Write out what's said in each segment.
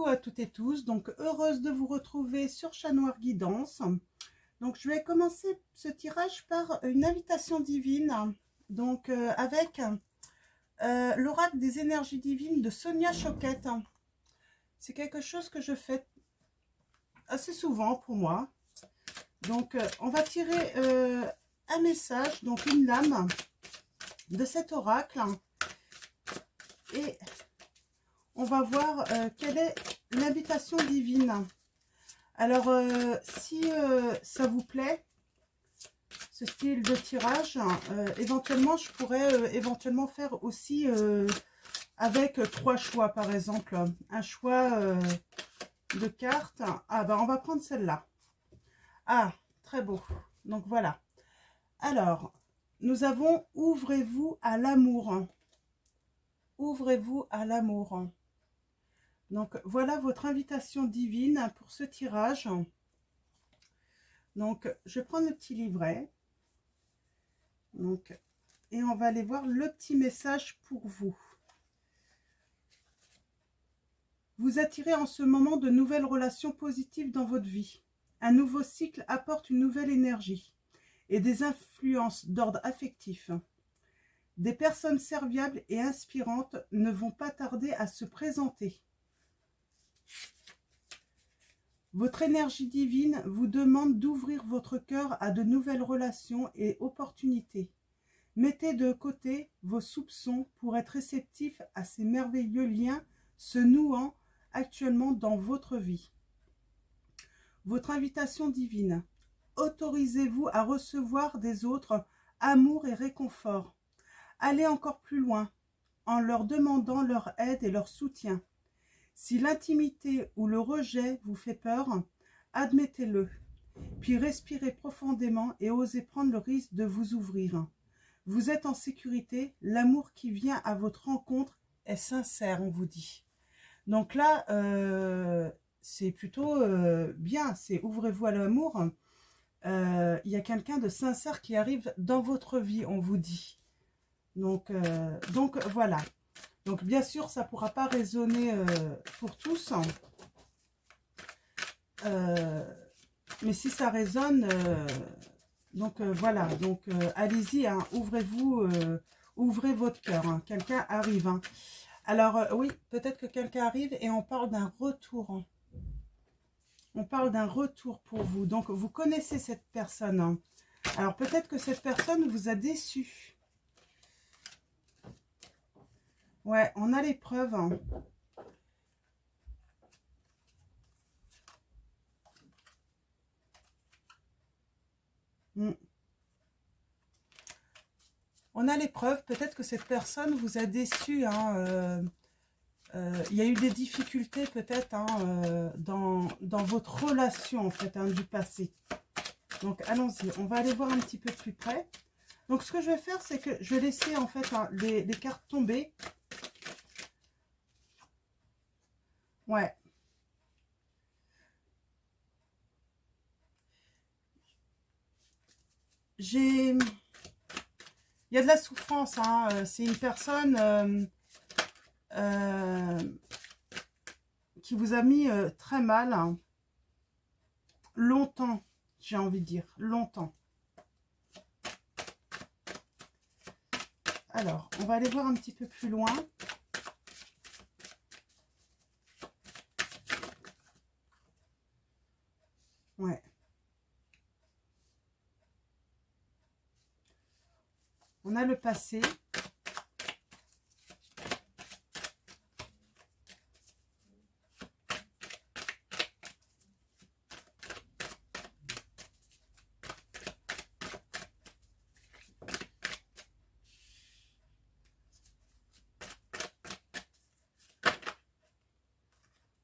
Coucou à toutes et tous, donc heureuse de vous retrouver sur Chat Noir Guidance. Donc je vais commencer ce tirage par une invitation divine, donc avec l'oracle des énergies divines de Sonia Choquette. C'est quelque chose que je fais assez souvent pour moi. Donc on va tirer un message, donc une lame de cet oracle, et on va voir quelle est l'invitation divine. Alors, si ça vous plaît, ce style de tirage, éventuellement, je pourrais éventuellement faire aussi avec 3 choix, par exemple. Un choix de cartes. Ah, ben, on va prendre celle-là. Ah, très beau. Donc, voilà. Alors, nous avons « Ouvrez-vous à l'amour ». Ouvrez-vous à l'amour. Donc, voilà votre invitation divine pour ce tirage. Donc, je prends le petit livret. Donc, et on va aller voir le petit message pour vous. Vous attirez en ce moment de nouvelles relations positives dans votre vie. Un nouveau cycle apporte une nouvelle énergie et des influences d'ordre affectif. Des personnes serviables et inspirantes ne vont pas tarder à se présenter. Votre énergie divine vous demande d'ouvrir votre cœur à de nouvelles relations et opportunités. Mettez de côté vos soupçons pour être réceptif à ces merveilleux liens se nouant actuellement dans votre vie. Votre invitation divine. Autorisez-vous à recevoir des autres amour et réconfort. Allez encore plus loin en leur demandant leur aide et leur soutien. Si l'intimité ou le rejet vous fait peur, admettez-le, puis respirez profondément et osez prendre le risque de vous ouvrir. Vous êtes en sécurité, l'amour qui vient à votre rencontre est sincère, on vous dit. Donc là, c'est plutôt bien, c'est ouvrez-vous à l'amour. Il y a quelqu'un de sincère qui arrive dans votre vie, on vous dit. Donc voilà. Donc, bien sûr, ça ne pourra pas résonner pour tous. Mais si ça résonne, voilà. Donc, allez-y, hein, ouvrez-vous, ouvrez votre cœur. Hein. Quelqu'un arrive. Hein. Alors, oui, peut-être que quelqu'un arrive et on parle d'un retour. Hein. On parle d'un retour pour vous. Donc, vous connaissez cette personne. Hein. Alors, peut-être que cette personne vous a déçu. Ouais, on a les preuves. Hein. On a les preuves. Peut-être que cette personne vous a déçu. Hein, il y a eu des difficultés peut-être hein, dans votre relation en fait hein, du passé. Donc allons-y, on va aller voir un petit peu plus près. Donc ce que je vais faire, c'est que je vais laisser en fait hein, les cartes tomber. Ouais. Il y a de la souffrance. Hein. C'est une personne qui vous a mis très mal. Hein. Longtemps, j'ai envie de dire. Longtemps. Alors, on va aller voir un petit peu plus loin. Ouais. On a le passé.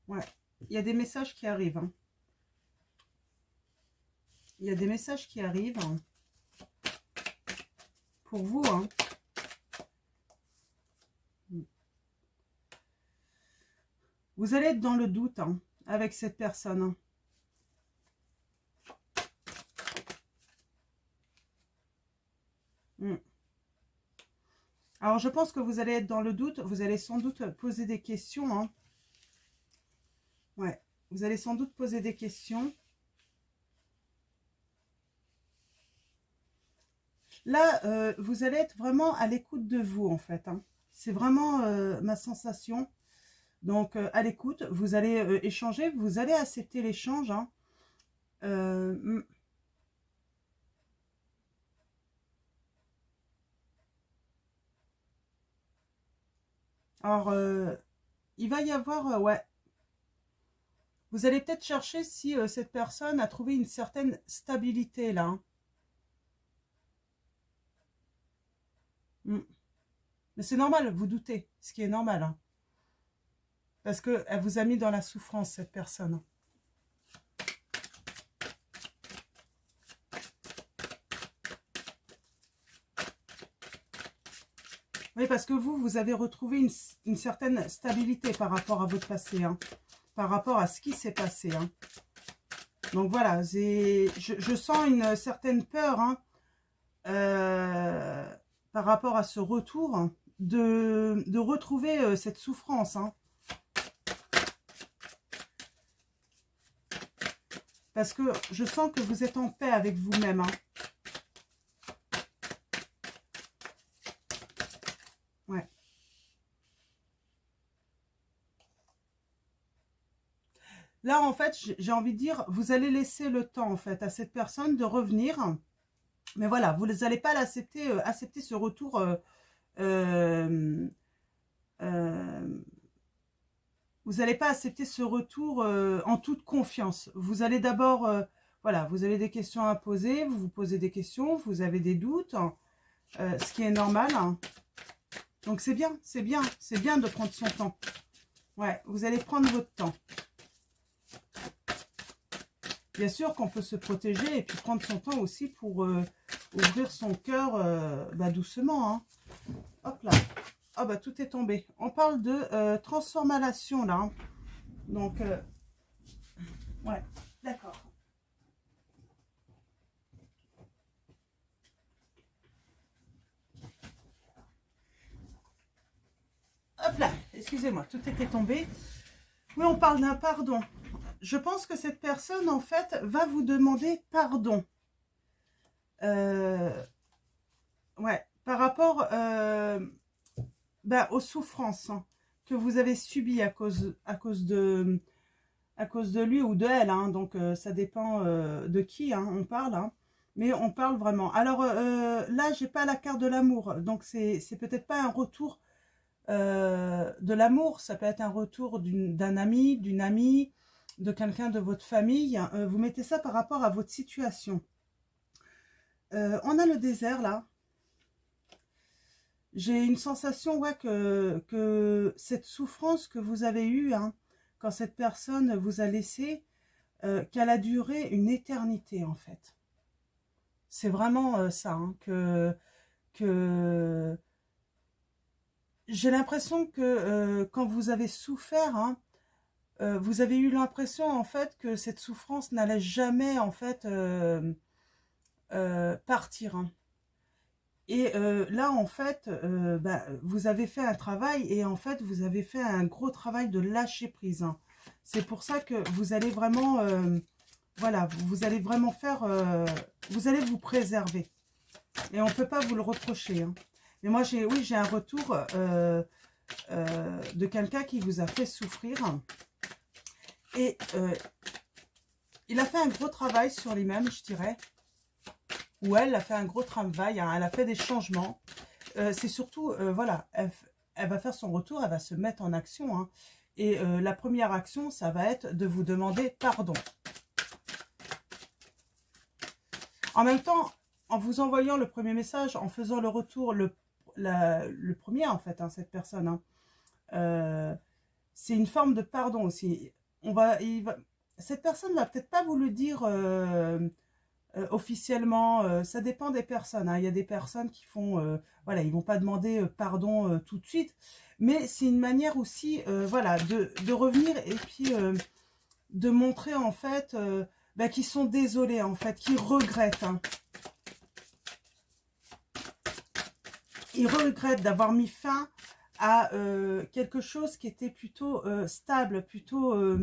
Ouais. Il y a des messages qui arrivent. Hein. Il y a des messages qui arrivent. Hein. Pour vous, hein. Vous allez être dans le doute hein, avec cette personne. Hein. Alors, je pense que vous allez être dans le doute. Vous allez sans doute poser des questions. Hein. Ouais, vous allez sans doute poser des questions. Là, vous allez être vraiment à l'écoute de vous, en fait, hein. C'est vraiment ma sensation. Donc, à l'écoute, vous allez échanger, vous allez accepter l'échange, hein. Euh, alors, il va y avoir, ouais, vous allez peut-être chercher si cette personne a trouvé une certaine stabilité, là, hein. Mm. Mais c'est normal, vous doutez, ce qui est normal, hein. Parce qu'elle vous a mis dans la souffrance, cette personne. Oui, parce que vous avez retrouvé une certaine stabilité par rapport à votre passé, hein, par rapport à ce qui s'est passé, hein. Donc voilà, je sens une certaine peur, hein, par rapport à ce retour, hein, de retrouver cette souffrance, hein. Parce que je sens que vous êtes en paix avec vous-même, hein. Ouais. Là, en fait, j'ai envie de dire, vous allez laisser le temps, en fait, à cette personne de revenir. Mais voilà, vous n'allez pas l'accepter, accepter ce retour. Euh, euh, vous n'allez pas accepter ce retour en toute confiance. Vous allez d'abord, voilà, vous avez des questions à poser, vous vous posez des questions, vous avez des doutes, ce qui est normal, hein. Donc c'est bien, c'est bien, c'est bien de prendre son temps. Ouais, vous allez prendre votre temps. Bien sûr qu'on peut se protéger et puis prendre son temps aussi pour ouvrir son cœur doucement, hein. Hop là. Ah bah tout est tombé. On parle de transformation là, hein. Donc, ouais, d'accord. Hop là, excusez-moi, tout était tombé. Oui, on parle d'un pardon. Je pense que cette personne, en fait, va vous demander pardon. Ouais, par rapport aux souffrances, hein, que vous avez subies à cause de lui ou de elle, hein. Donc ça dépend de qui, hein, on parle, hein. Mais on parle vraiment. Alors là, j'ai pas la carte de l'amour, donc c'est peut-être pas un retour de l'amour, ça peut être un retour d'un ami, d'une amie, de quelqu'un de votre famille. Vous mettez ça par rapport à votre situation. On a le désert là. J'ai une sensation, ouais, que cette souffrance que vous avez eue, hein, quand cette personne vous a laissé, qu'elle a duré une éternité en fait. C'est vraiment ça, hein, que j'ai l'impression que quand vous avez souffert, hein, vous avez eu l'impression en fait que cette souffrance n'allait jamais en fait partir, hein. Et là en fait, vous avez fait un travail et en fait vous avez fait un gros travail de lâcher prise, hein. C'est pour ça que vous allez vraiment, voilà, vous allez vraiment faire, vous allez vous préserver. Et on ne peut pas vous le reprocher, hein. Mais moi, oui, j'ai un retour de quelqu'un qui vous a fait souffrir. Et il a fait un gros travail sur lui-même, je dirais. Ou elle a fait un gros travail, hein, elle a fait des changements. C'est surtout, voilà, elle va faire son retour, elle va se mettre en action, hein. Et la première action, ça va être de vous demander pardon. En même temps, en vous envoyant le premier message, en faisant le retour, le premier en fait, hein, cette personne, hein, c'est une forme de pardon aussi. Cette personne va peut-être pas vous le dire officiellement, ça dépend des personnes, hein. Il y a des personnes qui font, voilà, ils vont pas demander pardon tout de suite, mais c'est une manière aussi, voilà, de revenir et puis de montrer en fait qu'ils sont désolés en fait, qu'ils regrettent, hein. Ils regrettent d'avoir mis fin à quelque chose qui était plutôt stable, plutôt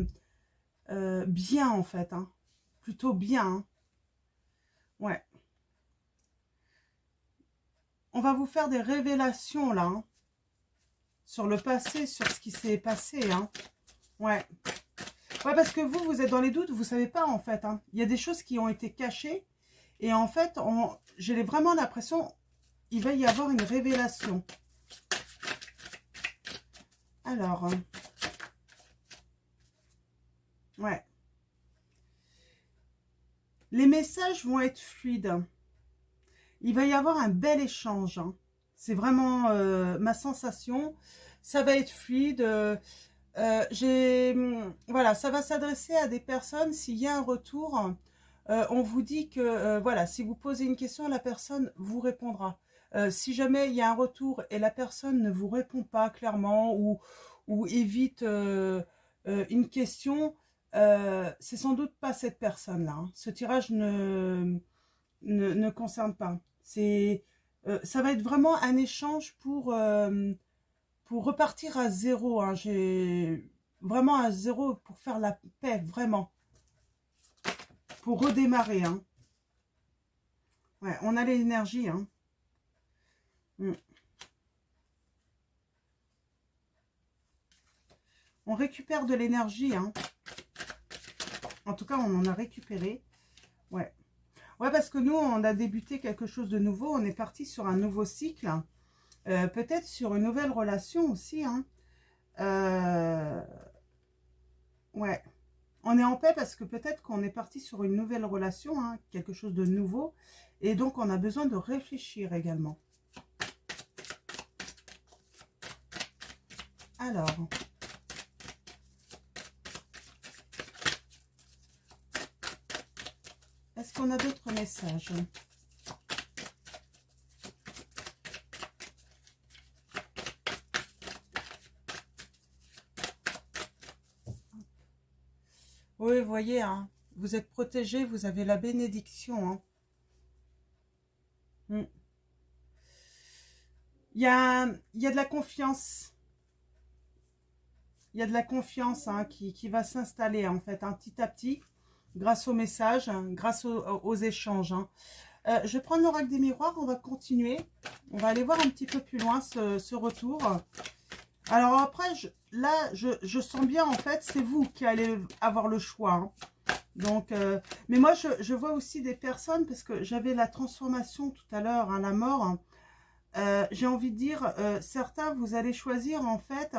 bien en fait, hein. Plutôt bien, hein. Ouais. On va vous faire des révélations là, hein, sur le passé, sur ce qui s'est passé, hein. Ouais. Ouais, parce que vous êtes dans les doutes, vous savez pas en fait, hein. Il y a des choses qui ont été cachées et en fait, j'ai vraiment l'impression il va y avoir une révélation. Alors, ouais. Les messages vont être fluides. Il va y avoir un bel échange, hein. C'est vraiment ma sensation. Ça va être fluide. Voilà, ça va s'adresser à des personnes. S'il y a un retour, on vous dit que voilà, si vous posez une question, la personne vous répondra. Si jamais il y a un retour et la personne ne vous répond pas clairement ou évite une question, c'est sans doute pas cette personne-là, hein. Ce tirage ne concerne pas. Ça va être vraiment un échange pour repartir à zéro, hein. J'ai vraiment à zéro pour faire la paix, vraiment. Pour redémarrer, hein. Ouais, on a l'énergie, hein. On récupère de l'énergie, hein. En tout cas, on en a récupéré. Ouais. Ouais, parce que nous, on a débuté quelque chose de nouveau. On est parti sur un nouveau cycle. Peut-être sur une nouvelle relation aussi, hein. Ouais. On est en paix parce que peut-être qu'on est parti sur une nouvelle relation, hein, quelque chose de nouveau. Et donc, on a besoin de réfléchir également. Alors... est-ce qu'on a d'autres messages? Oui, vous voyez, hein, vous êtes protégés, vous avez la bénédiction, hein. Il y a de la confiance. Il y a de la confiance, hein, qui va s'installer, en fait, hein, petit à petit, grâce aux messages, hein, grâce aux échanges, hein. Je vais prendre l'oracle des miroirs, on va continuer. On va aller voir un petit peu plus loin ce retour. Alors après, je sens bien, en fait, c'est vous qui allez avoir le choix, hein. Donc, mais moi, je vois aussi des personnes, parce que j'avais la transformation tout à l'heure, hein, la mort, hein. J'ai envie de dire, certains, vous allez choisir, en fait,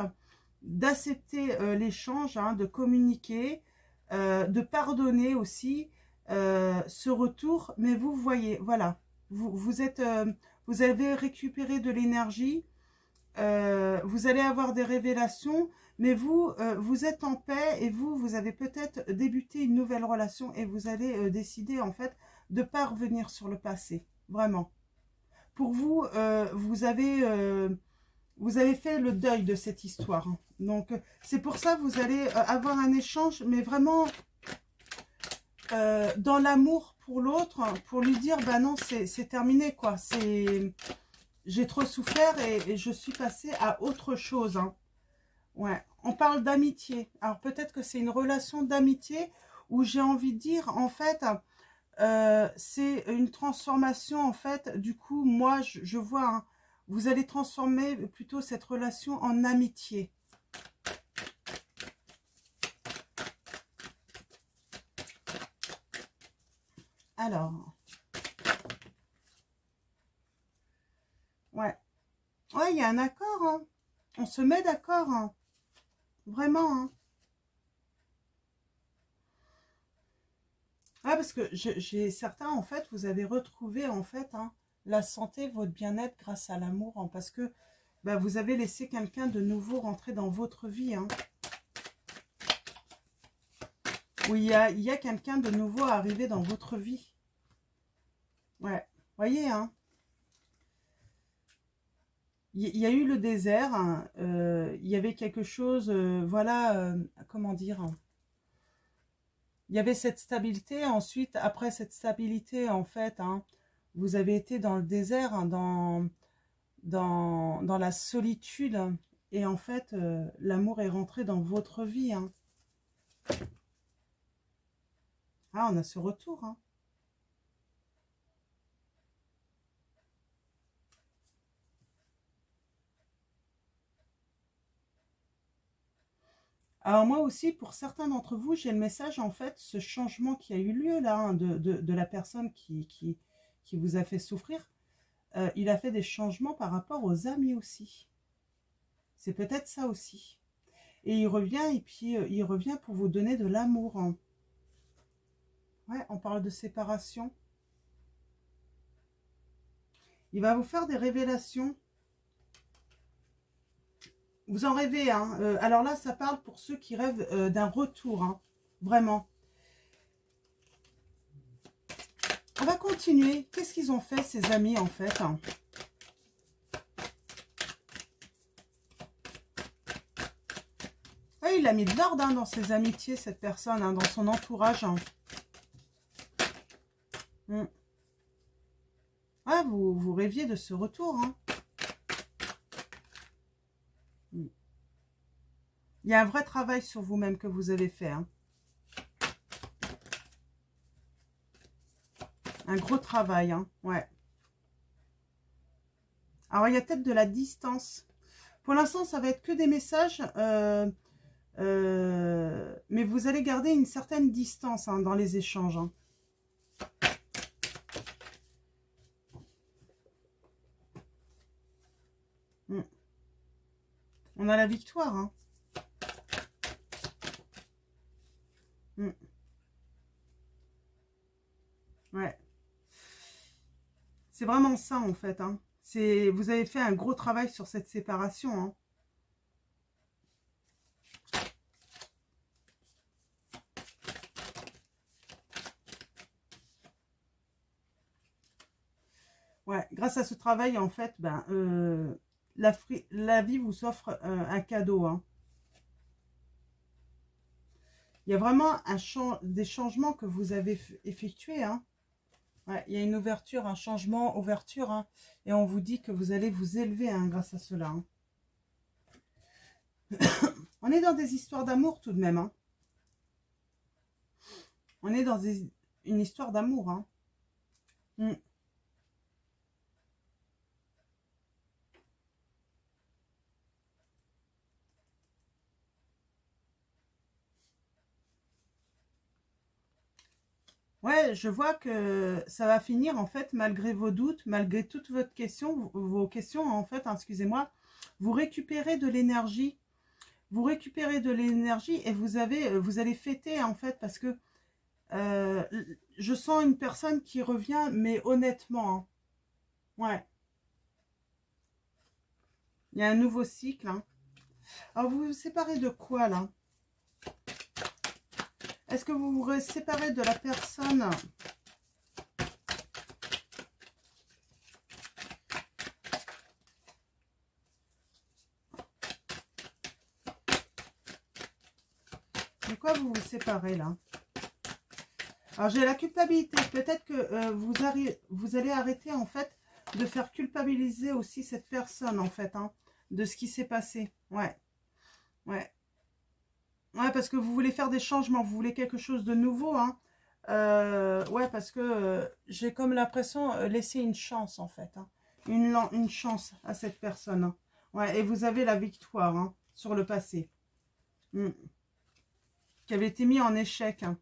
d'accepter l'échange, hein, de communiquer, de pardonner aussi ce retour. Mais vous voyez, voilà, vous avez récupéré de l'énergie, vous allez avoir des révélations, mais vous, vous êtes en paix et vous avez peut-être débuté une nouvelle relation et vous allez décider en fait de ne pas revenir sur le passé, vraiment. Pour vous, vous avez fait le deuil de cette histoire, hein. Donc, c'est pour ça que vous allez avoir un échange, mais vraiment dans l'amour pour l'autre, pour lui dire, bah non, c'est terminé, quoi. J'ai trop souffert et je suis passée à autre chose, hein. Ouais, on parle d'amitié. Alors, peut-être que c'est une relation d'amitié où j'ai envie de dire, en fait, c'est une transformation, en fait. Du coup, moi, je vois, hein, vous allez transformer plutôt cette relation en amitié. Alors, ouais. Ouais, il y a un accord, hein. On se met d'accord, hein. Vraiment, hein. Ah, parce que j'ai certains, en fait, vous avez retrouvé, en fait, hein, la santé, votre bien-être grâce à l'amour, hein, parce que bah, vous avez laissé quelqu'un de nouveau rentrer dans votre vie, hein. Oui, il y a quelqu'un de nouveau arrivé dans votre vie. Ouais, voyez, hein. Il y a eu le désert, hein, il y avait quelque chose, voilà, comment dire, hein. Il y avait cette stabilité, ensuite, après cette stabilité, en fait, hein, vous avez été dans le désert, hein, dans la solitude, hein, et en fait, l'amour est rentré dans votre vie, hein. Ah, on a ce retour, hein. Alors moi aussi, pour certains d'entre vous, j'ai le message, en fait, ce changement qui a eu lieu là, hein, de la personne qui vous a fait souffrir, il a fait des changements par rapport aux amis aussi. C'est peut-être ça aussi. Et il revient, et puis il revient pour vous donner de l'amour, hein. Ouais, on parle de séparation. Il va vous faire des révélations. Vous en rêvez, hein. Alors là, ça parle pour ceux qui rêvent d'un retour, hein. Vraiment. On va continuer. Qu'est-ce qu'ils ont fait, ces amis, en fait, hein? Ouais, il a mis de l'ordre, hein, dans ses amitiés, cette personne, hein, dans son entourage, hein. Ah, vous rêviez de ce retour, hein. Il y a un vrai travail sur vous-même que vous avez fait, hein. Un gros travail, hein. Ouais. Alors, il y a peut-être de la distance. Pour l'instant, ça va être que des messages, mais vous allez garder une certaine distance, hein, dans les échanges, hein. On a la victoire, hein. Ouais. C'est vraiment ça, en fait, hein. Vous avez fait un gros travail sur cette séparation, hein. Ouais, grâce à ce travail, en fait, ben, la vie vous offre un cadeau, hein. Il y a vraiment des changements que vous avez effectués, hein. Ouais, il y a une ouverture, un changement, ouverture, hein, et on vous dit que vous allez vous élever, hein, grâce à cela, hein. On est dans des histoires d'amour tout de même, hein. On est dans une histoire d'amour, hein. Ouais, je vois que ça va finir, en fait, malgré vos doutes, malgré toutes vos questions, en fait, hein, excusez-moi, vous récupérez de l'énergie. Vous récupérez de l'énergie et vous allez fêter, en fait, parce que je sens une personne qui revient, mais honnêtement, hein. Ouais, il y a un nouveau cycle, hein. Alors, vous vous séparez de quoi, là? Est-ce que vous vous séparez de la personne? De quoi vous vous séparez, là? Alors, j'ai la culpabilité. Peut-être que vous allez arrêter, en fait, de faire culpabiliser aussi cette personne, en fait, hein, de ce qui s'est passé. Ouais, ouais. Ouais, parce que vous voulez faire des changements, vous voulez quelque chose de nouveau, hein. Ouais, parce que j'ai comme l'impression laisser une chance, en fait, hein. Une chance à cette personne, hein. Ouais, et vous avez la victoire, hein, sur le passé. Qui avait été mis en échec, hein.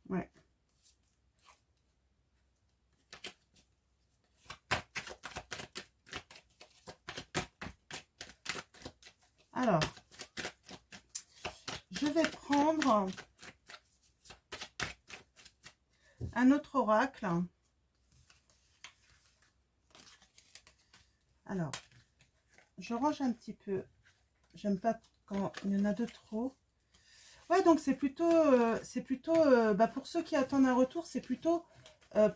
Ouais. Alors, je vais prendre un autre oracle. Alors, je range un petit peu. J'aime pas quand il y en a de trop. Ouais, donc c'est plutôt, bah, pour ceux qui attendent un retour, c'est plutôt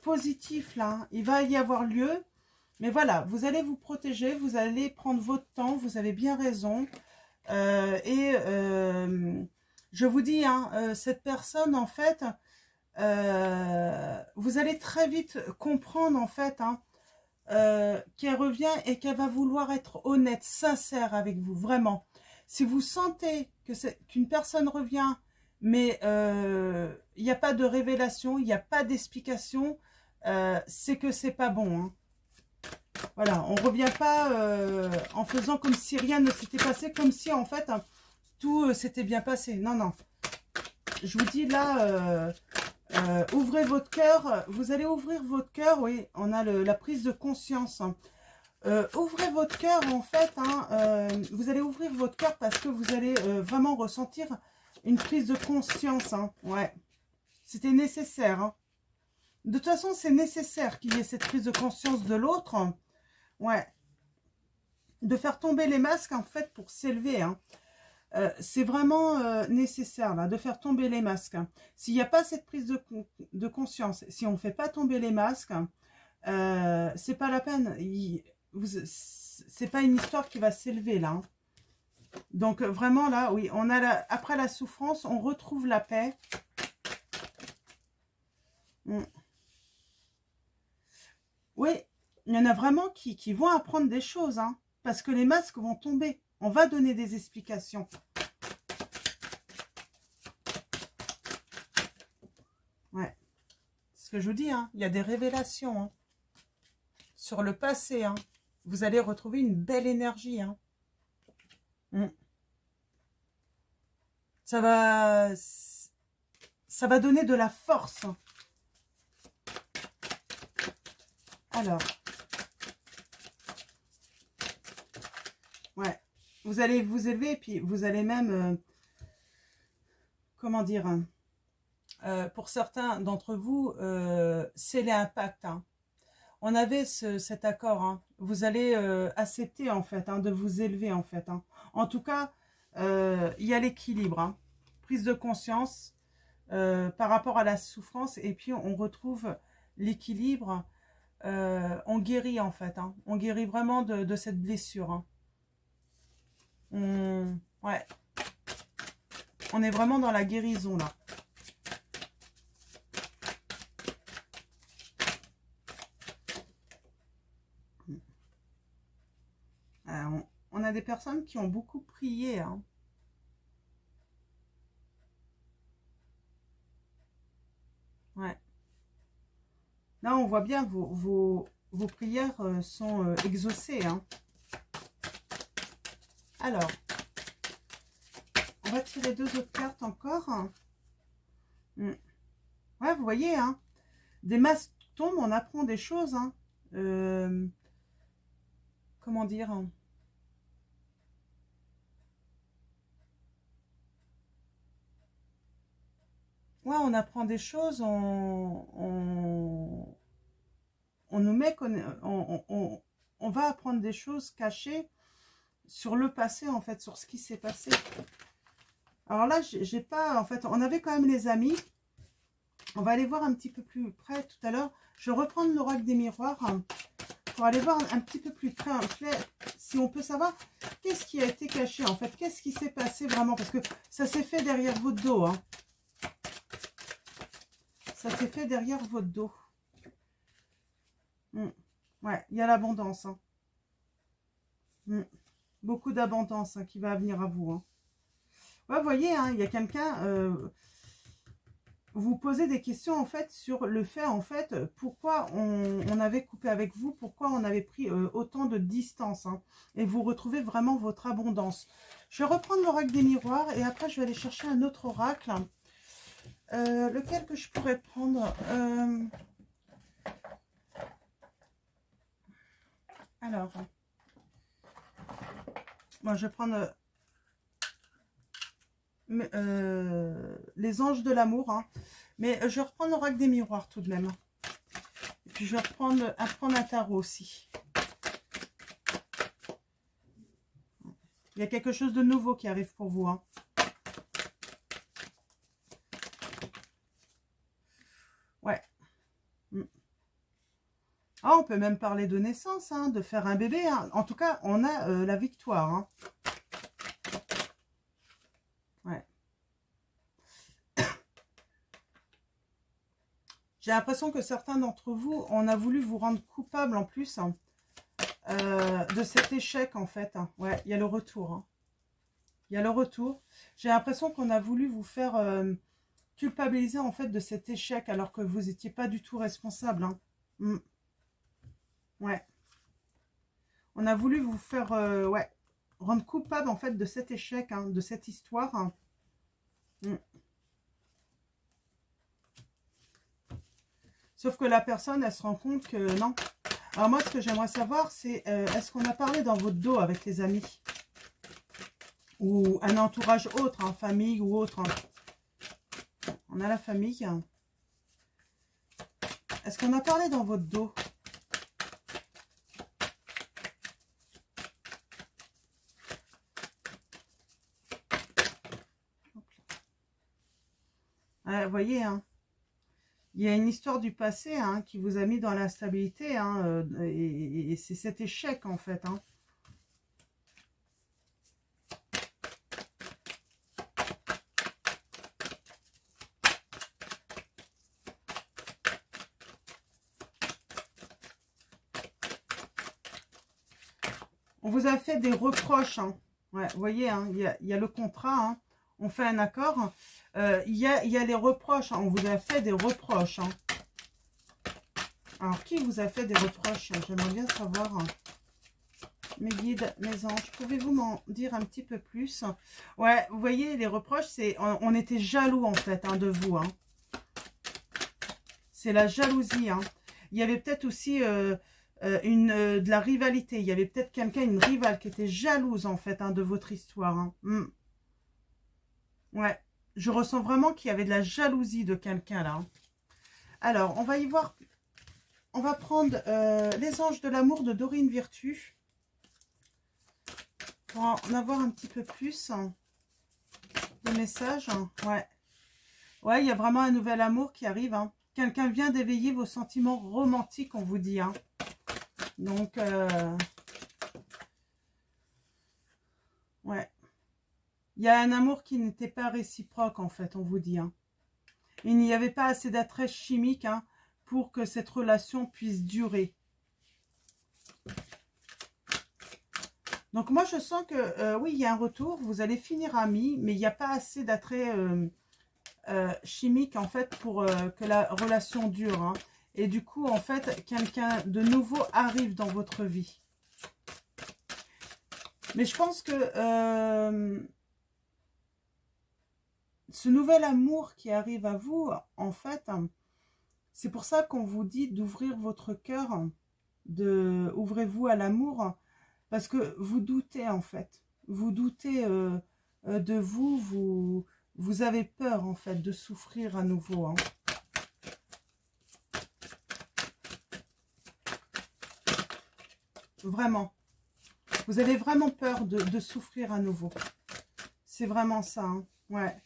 positif là, hein. Il va y avoir lieu. Mais voilà, vous allez vous protéger, vous allez prendre votre temps, vous avez bien raison. Je vous dis, hein, cette personne, en fait, vous allez très vite comprendre, en fait, hein, qu'elle revient et qu'elle va vouloir être honnête, sincère avec vous, vraiment. Si vous sentez que qu'une personne revient, mais il n'y a pas de révélation, il n'y a pas d'explication, c'est que c'est pas bon, hein. Voilà, on ne revient pas en faisant comme si rien ne s'était passé, comme si en fait tout s'était bien passé. Non, non. Je vous dis là, ouvrez votre cœur. Vous allez ouvrir votre cœur, oui, on a la prise de conscience. Ouvrez votre cœur en fait, hein, vous allez ouvrir votre cœur parce que vous allez vraiment ressentir une prise de conscience. Hein, ouais, c'était nécessaire. Hein. De toute façon, c'est nécessaire qu'il y ait cette prise de conscience de l'autre. Ouais, de faire tomber les masques en fait pour s'élever. Hein. C'est vraiment nécessaire là, de faire tomber les masques. S'il n'y a pas cette prise de conscience, si on ne fait pas tomber les masques, c'est pas la peine. C'est pas une histoire qui va s'élever là. Hein. Donc vraiment là, oui, on a après la souffrance, on retrouve la paix. Oui, il y en a vraiment qui vont apprendre des choses, hein, parce que les masques vont tomber. On va donner des explications. Ouais, c'est ce que je vous dis, hein, il y a des révélations hein, sur le passé. Hein. Vous allez retrouver une belle énergie. Hein. Ça va donner de la force. Alors, ouais, vous allez vous élever et puis vous allez même, comment dire, pour certains d'entre vous, sceller un pacte. Hein. On avait cet accord. Hein. Vous allez accepter en fait hein, de vous élever en fait. Hein. En tout cas, il y a l'équilibre. Hein. Prise de conscience par rapport à la souffrance et puis on retrouve l'équilibre. On guérit en fait. Hein. On guérit vraiment de cette blessure. Hein. Ouais. On est vraiment dans la guérison là. On a des personnes qui ont beaucoup prié. Hein. Ouais. Là, on voit bien vos prières sont exaucées. Hein. Alors, on va tirer 2 autres cartes encore. Ouais, vous voyez, hein, des masques tombent, on apprend des choses. Hein. Comment dire hein. Ouais, on apprend des choses, on nous met, on va apprendre des choses cachées sur le passé, en fait, sur ce qui s'est passé. Alors là, j'ai pas, en fait, on avait quand même les amis. On va aller voir un petit peu plus près tout à l'heure. Je vais reprendre l'oracle des miroirs hein, pour aller voir un petit peu plus près, si on peut savoir qu'est-ce qui a été caché, en fait. Qu'est-ce qui s'est passé vraiment, parce que ça s'est fait derrière votre dos, hein. Ça s'est fait derrière votre dos. Ouais, il y a l'abondance. Hein. Beaucoup d'abondance hein, qui va venir à vous. Hein. Ouais, vous voyez, hein, il y a quelqu'un... vous posez des questions en fait sur le fait en fait pourquoi on avait coupé avec vous, pourquoi on avait pris autant de distance. Hein, et vous retrouvez vraiment votre abondance. Je vais reprendre l'oracle des miroirs et après je vais aller chercher un autre oracle. Lequel que je pourrais prendre alors, moi je vais prendre les anges de l'amour. Hein. Mais je vais reprendre l'oracle des miroirs tout de même. Et puis je vais prendre un tarot aussi. Il y a quelque chose de nouveau qui arrive pour vous. Hein. Ouais. Ah, on peut même parler de naissance, hein, de faire un bébé. Hein. En tout cas, on a la victoire. Hein. Ouais. J'ai l'impression que certains d'entre vous, on a voulu vous rendre coupable en plus hein, de cet échec en fait. Hein. Ouais, il y a le retour. Hein. Il y a le retour. J'ai l'impression qu'on a voulu vous faire culpabiliser en fait de cet échec alors que vous n'étiez pas du tout responsable. Hein. Ouais. On a voulu vous faire ouais, rendre coupable en fait de cet échec, hein, de cette histoire. Hein. Sauf que la personne, elle se rend compte que non. Alors moi, ce que j'aimerais savoir, c'est est-ce qu'on a parlé dans votre dos avec les amis? Ou un entourage autre, hein, famille ou autre. Hein. On a la famille. Hein. Est-ce qu'on a parlé dans votre dos? Vous voyez, hein, il y a une histoire du passé hein, qui vous a mis dans l'instabilité. Hein, et c'est cet échec, en fait. Hein. On vous a fait des reproches. Hein. Ouais, vous voyez, hein, il y a le contrat. Hein. On fait un accord. Il y a les reproches. Hein. On vous a fait des reproches. Hein. Alors, qui vous a fait des reproches? J'aimerais bien savoir. Hein. Mes guides, mes anges, pouvez-vous m'en dire un petit peu plus? Ouais, vous voyez, les reproches, c'est on était jaloux, en fait, hein, de vous. Hein. C'est la jalousie. Hein. Il y avait peut-être aussi de la rivalité. Il y avait peut-être quelqu'un, une rivale, qui était jalouse, en fait, hein, de votre histoire. Hein. Ouais, je ressens vraiment qu'il y avait de la jalousie de quelqu'un, là. Hein. Alors, on va y voir... On va prendre les anges de l'amour de Dorine Virtue. Pour en avoir un petit peu plus de messages. Ouais. Ouais, il y a vraiment un nouvel amour qui arrive. Hein. Quelqu'un vient d'éveiller vos sentiments romantiques, on vous dit. Hein. Donc, ouais. Il y a un amour qui n'était pas réciproque, en fait, on vous dit. Hein. Il n'y avait pas assez d'attrait chimique hein, pour que cette relation puisse durer. Donc moi je sens que oui il y a un retour, vous allez finir amis, mais il n'y a pas assez d'attrait chimique en fait pour que la relation dure. Hein. Et du coup en fait quelqu'un de nouveau arrive dans votre vie. Mais je pense que ce nouvel amour qui arrive à vous, en fait, c'est pour ça qu'on vous dit d'ouvrir votre cœur, ouvrez-vous à l'amour. Parce que vous doutez en fait, vous doutez de vous, vous avez peur en fait de souffrir à nouveau. Hein. Vraiment, vous avez vraiment peur de souffrir à nouveau. C'est vraiment ça, hein. Ouais.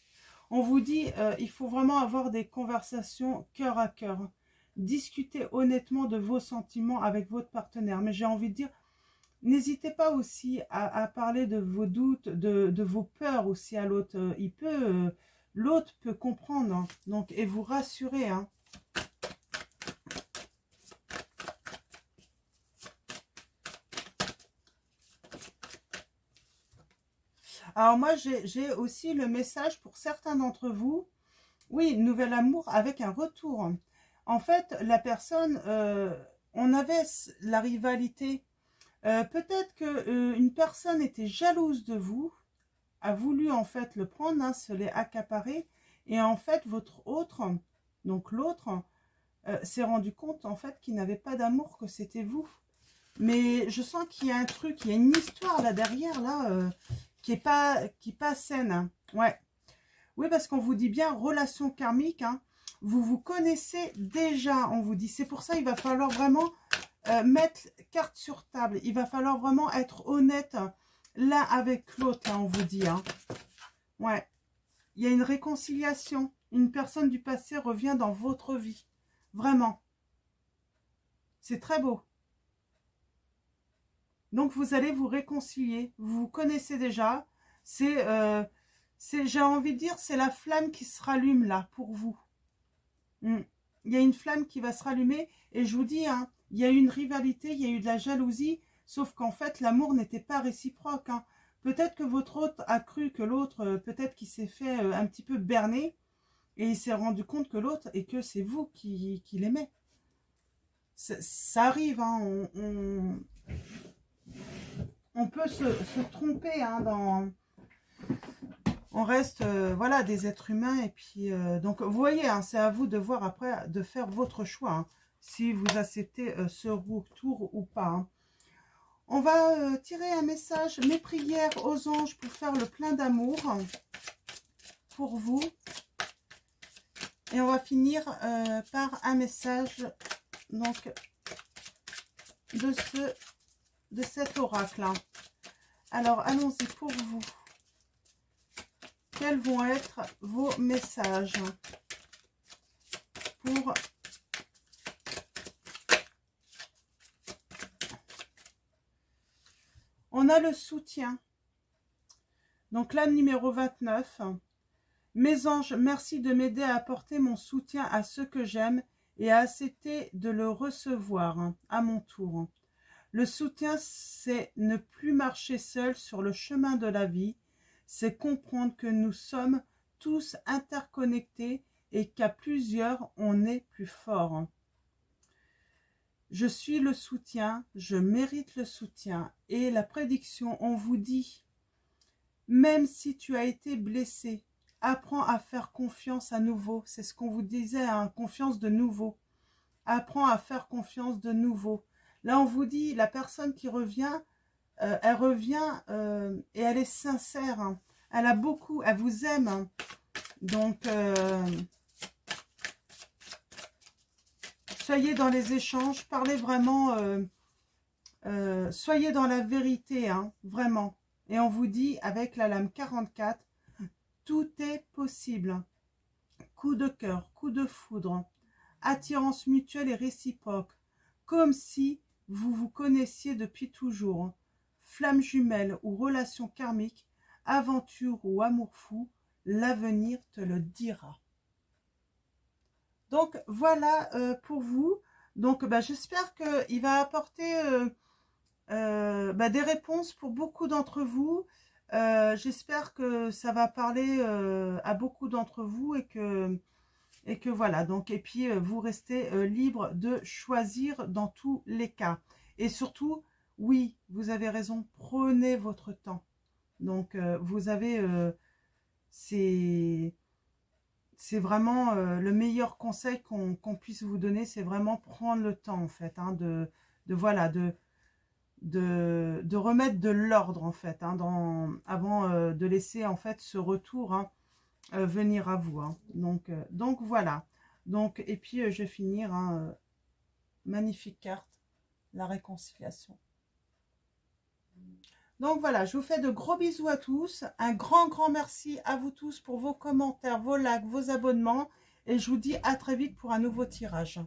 On vous dit, il faut vraiment avoir des conversations cœur à cœur. Discuter honnêtement de vos sentiments avec votre partenaire. Mais j'ai envie de dire, n'hésitez pas aussi à parler de vos doutes, de vos peurs aussi à l'autre. L'autre peut comprendre hein, donc, et vous rassurer. Hein. Alors moi, j'ai aussi le message pour certains d'entre vous. Oui, nouvel amour avec un retour. En fait, la personne, on avait la rivalité. Peut-être qu'une personne était jalouse de vous, a voulu en fait le prendre, hein, se l'est accaparé, et en fait votre autre, donc l'autre, s'est rendu compte en fait qu'il n'avait pas d'amour, que c'était vous. Mais je sens qu'il y a un truc, il y a une histoire là derrière, là, qui est pas saine. Hein. Ouais. Oui, parce qu'on vous dit bien relation karmique, hein, vous vous connaissez déjà, on vous dit. C'est pour ça il va falloir vraiment... mettre carte sur table. Il va falloir vraiment être honnête l'un avec l'autre, là, on vous dit. Hein. Ouais. Il y a une réconciliation. Une personne du passé revient dans votre vie. Vraiment. C'est très beau. Donc, vous allez vous réconcilier. Vous vous connaissez déjà. C'est, j'ai envie de dire, c'est la flamme qui se rallume, là, pour vous. il y a une flamme qui va se rallumer. Et je vous dis, hein, il y a eu une rivalité, il y a eu de la jalousie, sauf qu'en fait, l'amour n'était pas réciproque. Hein. Peut-être que votre hôte a cru que l'autre, peut-être qu'il s'est fait un petit peu berner, et il s'est rendu compte que l'autre, et que c'est vous qui l'aimez. Ça arrive, hein, on peut se tromper, hein, on reste, voilà, des êtres humains, et puis, donc, vous voyez, hein, c'est à vous de voir après, de faire votre choix, hein, si vous acceptez ce retour ou pas. Hein. On va tirer un message, mes prières aux anges pour faire le plein d'amour pour vous. Et on va finir par un message donc de cet oracle. Hein. Alors, allons-y pour vous. Quels vont être vos messages pour on a le soutien. Donc là, numéro 29. Mes anges, merci de m'aider à apporter mon soutien à ceux que j'aime et à accepter de le recevoir hein, à mon tour. Le soutien, c'est ne plus marcher seul sur le chemin de la vie. C'est comprendre que nous sommes tous interconnectés et qu'à plusieurs, on est plus fort. Je suis le soutien, je mérite le soutien. Et la prédiction, on vous dit, même si tu as été blessé, apprends à faire confiance à nouveau. C'est ce qu'on vous disait, hein, confiance de nouveau. Apprends à faire confiance de nouveau. Là, on vous dit, la personne qui revient, elle revient et elle est sincère. Hein. Elle a beaucoup, elle vous aime. Hein. Donc, soyez dans les échanges, parlez vraiment, soyez dans la vérité, hein, vraiment. Et on vous dit, avec la lame 44, tout est possible. Coup de cœur, coup de foudre, attirance mutuelle et réciproque, comme si vous vous connaissiez depuis toujours. Flamme jumelle ou relation karmique, aventure ou amour fou, l'avenir te le dira. Donc voilà pour vous. Donc j'espère qu'il va apporter des réponses pour beaucoup d'entre vous. J'espère que ça va parler à beaucoup d'entre vous et que voilà. Donc et puis vous restez libre de choisir dans tous les cas. Et surtout, oui, vous avez raison, prenez votre temps. Donc vous avez c'est vraiment le meilleur conseil qu'on puisse vous donner, c'est vraiment prendre le temps en fait, hein, de remettre de l'ordre en fait, hein, avant de laisser en fait ce retour hein, venir à vous. Hein. Donc voilà. Donc et puis je vais finir hein, magnifique carte, la réconciliation. Donc voilà, je vous fais de gros bisous à tous. Un grand merci à vous tous pour vos commentaires, vos likes, vos abonnements. Et je vous dis à très vite pour un nouveau tirage.